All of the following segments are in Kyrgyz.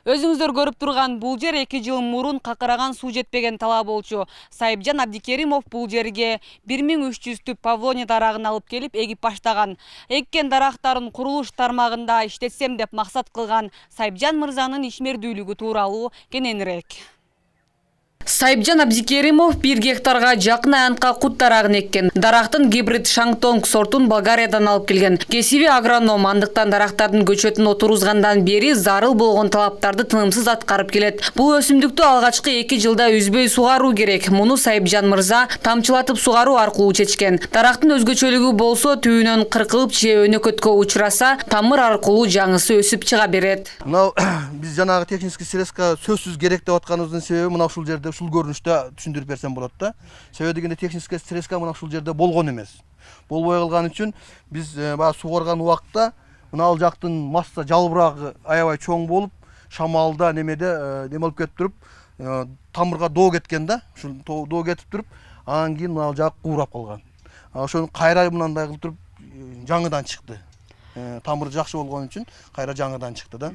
Өзүңүздөр көрүп турган бул жер 2 жыл мурун какыраган суу жетпеген талаа болчу. Сайыпжан Абдикеримов бул жерге 1300 түп павлония дарагын алып келип эгип баштаган. Эккен дарактарын курулуш тармагында иштетсем деп максат кылган Сайыпжан мырзанын ишмердүүлүгү тууралуу кененирээк. Сайыпжан Абдикеримов 1 гектарга жакын аянтка кут дарагын эккен. Дарактын гибрид Шаңтонг сортун Болгариядан алып келген. Кесиби агроном, андыктан дарактардын көчөтүн отургузгандан бери зарыл болгон талаптарды тынымсыз аткарып келет. Бул өсүмдүктү алгачкы 2 жылда үзбөй сугаруу керек. Муну Сайыпжан мырза тамчылатып сугаруу аркылуу чечкен. Дарактын өзгөчөлүгү болсо түбүнөн кыркылып же өнөкөткө учураса, тамыр аркылуу жаңысы өсүп чыга берет. Мына биз жанагы технический средства сөзсүз керек деп атканыбыздын себеби мына ушул жерде ушул көрүнүштө түшүндүрүп берсем болот да. Себеби дегенде технический средства мына ушул жерде болгон эмес. Болбой калган үчүн биз баягы сугарган убакта мына ал жактын масса жалбырагы аябай чоң болуп, шамалда неме болуп кетип туруп, тамырга доо кеткен да. Ушул доо кетип туруп, анан кийин ал жак куурап калган. Ошону кайра мындай кылып туруп жаңыдан чыкты. Тамыры жакшы болгон үчүн кайра жаңыдан чыкты да.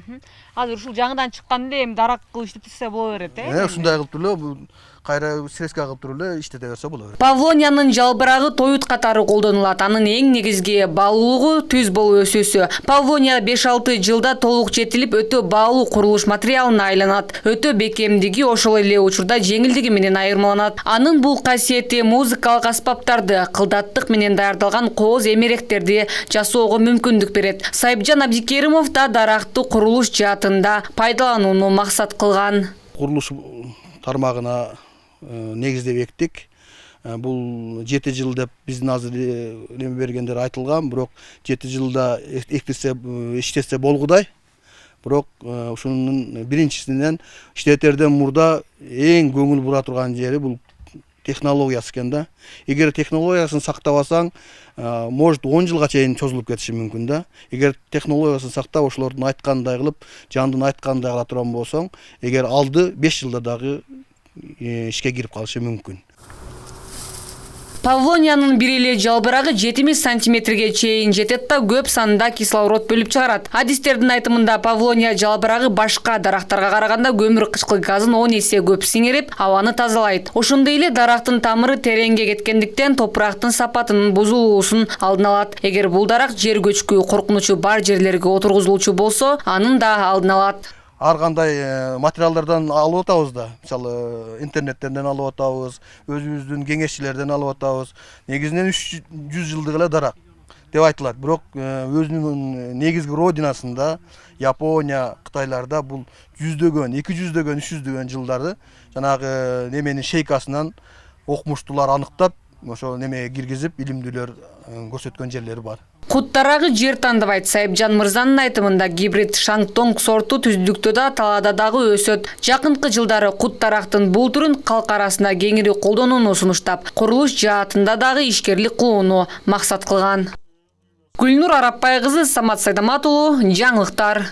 Азыр ушул жаңыдан чыкканда эми дарак кылып иштетсе боло берет, ушундай кылып туруп эле кайра средства кылып туруп эле иштете берсе боло берет. Павлониянын жалбырагы тоют катары колдонулат. Анын эң негизги баалуулугу түз болуп өсүүсү. Павлония 5-6 жылда толук жетилип, өтө баалуу курулуш материалына айланат. Өтө бекемдиги ошол эле учурда жеңилдиги менен айырмаланат. Анын бул касиети музыкалык аспаптарды, кылдаттык менен даярдалган кооз эмеректерди жасоого мүмкүндүк берет. Сайыпжан Абдикеримов да даракты курулуш жаатында пайдаланууну максат кылган. Курулуш тармагына негиздеп эктик. Бул 7 жыл деп биздин азыр неме бергендер айтылган, бирок 7 жылда эктирсе, иштетсе болгудай. Бирок ушунун биринчисинен иштетерден мурда эң көңүл бура турган жери бул технологиясы экен да. Эгер технологиясын сактабасаң, может 10 жылга чейин чозулуп кетиши мүмкүн да. Эгер технологиясын сактап, ошолордун айткандай кылып, жандын айткандай кыла турган болсоң, эгер алды 5 жылда дагы ишке кирип калышы мүмкүн. Павлониянын бир эле жалбырагы 70 сантиметрге чейин жетет да көп санда кислород бөлүп чыгарат. Адистердин айтымында Павлония жалбырагы башка дарактарга караганда көмүр кычкыл газын 10 эсе көп сиңирип, абаны тазалайт. Ошондой эле дарактын тамыры тереңге кеткендиктен топурактын сапатынын бузулуусун алдын алат. Эгер бул дарак жер көчкү коркунучу бар жерлерге отургузулуучу болсо, анын да алдын алат. Ар кандай материалдардан алып атабыз да. Мисалы интернеттен алып атабыз, өзүбүздүн кеңешчилерден алып атабыз. Негизинен 300 жылдык эле дарак деп айтылат. Бирок өзүнүн негизги родинасында Япония, Кытайларда бул 100дөгөн, 200дөгөн, 300дөгөн жылдары жанагы неменин шейкасынан окумуштуулар аныктап, ошо немеге киргизип, илимдүүлөр көрсөткөн жерлери бар. Кут дарагы жер тандабайт. Сайыпжан мырзанын айтымында гибрид Шаңтонг сорту түздүктө да, талаада дагы өсөт. Жакынкы жылдары кут дарактын бул түрүн калк арасында кеңири колдонууну сунуштап, курулуш жаатында дагы ишкерлик кылууну максат кылган. Гүлнур Арапбай кызы, Самат Сайдамат уулу, жаңылыктар.